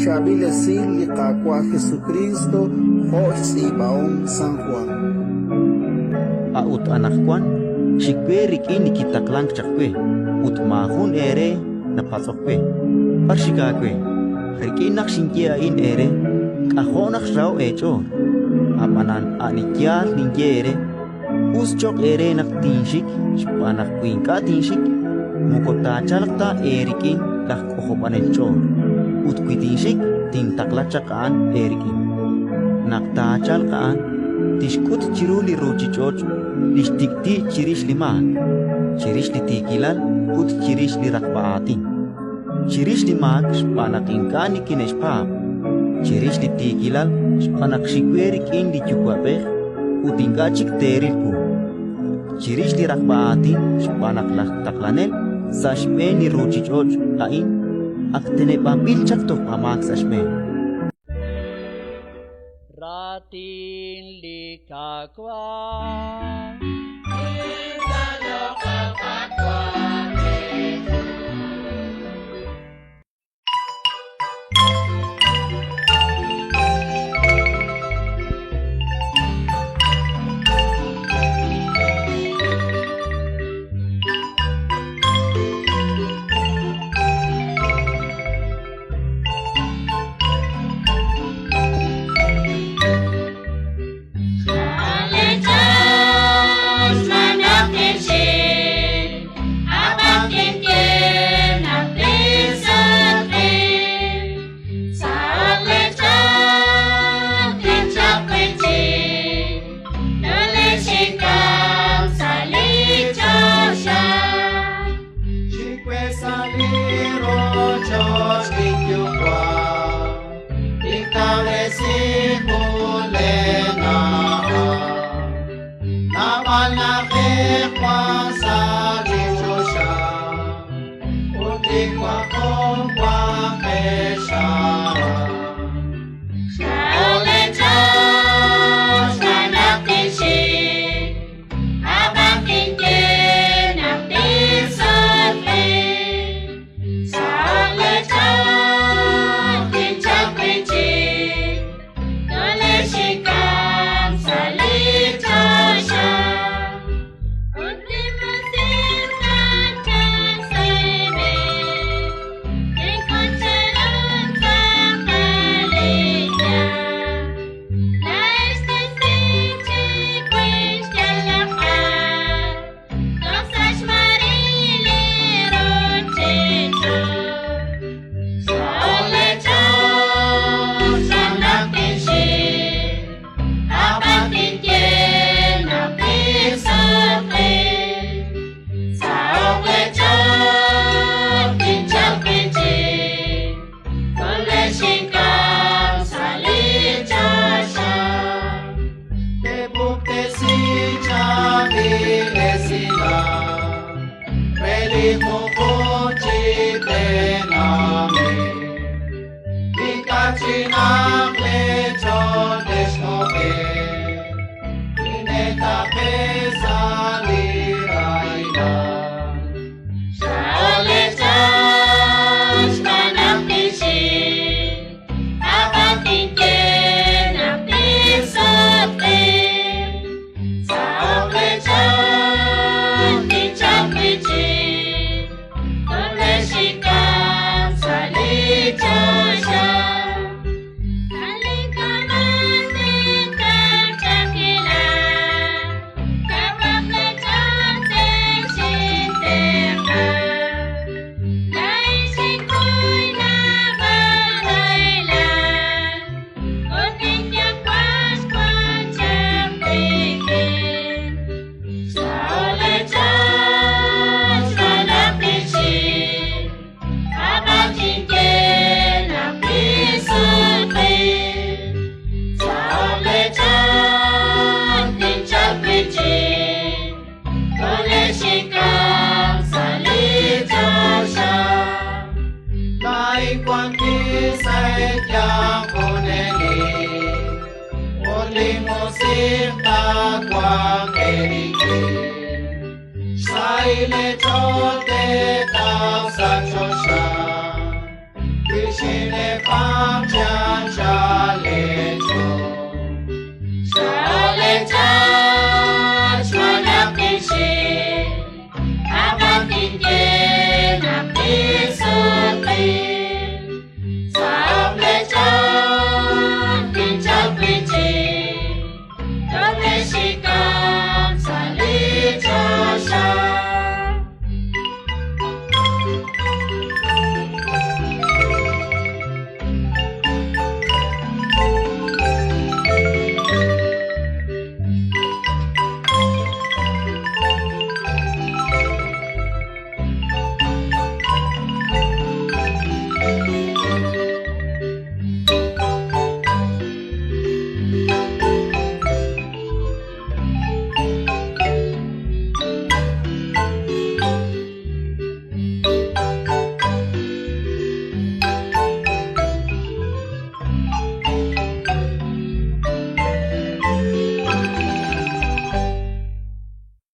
shabile sili kwa Jesucristo hosi baong San Juan. Aut anak kwan, shikwe rikini kitaklang chakwe, ut mahun ere na pasokwe. Parshikakwe, rikinak singkia in ere, kahonak raw echo. Apanan anikyal ningyere, uschok ere nak tinshik, spanak kuinka tinshik, mukotachalakta erikin lah kohopan elcho. Ut kuitinshik ting taklachakaan erikin. Naktachal kaan, tishkut chiruli rochichoch, lishtikti chirish limak, chirish litikilal, ut chirish lirakpaatin. Chirish limak spanakinkani kineshpap, chirish litikilal, spanakshikwerik in lichukwaper, utingachik terilku. Chirish lirakpaatin, spanaklak taklanel, sashmeni rochichoch kain, aktenepapil chaktok amak sashmen. Ratin likakwa Sai le chote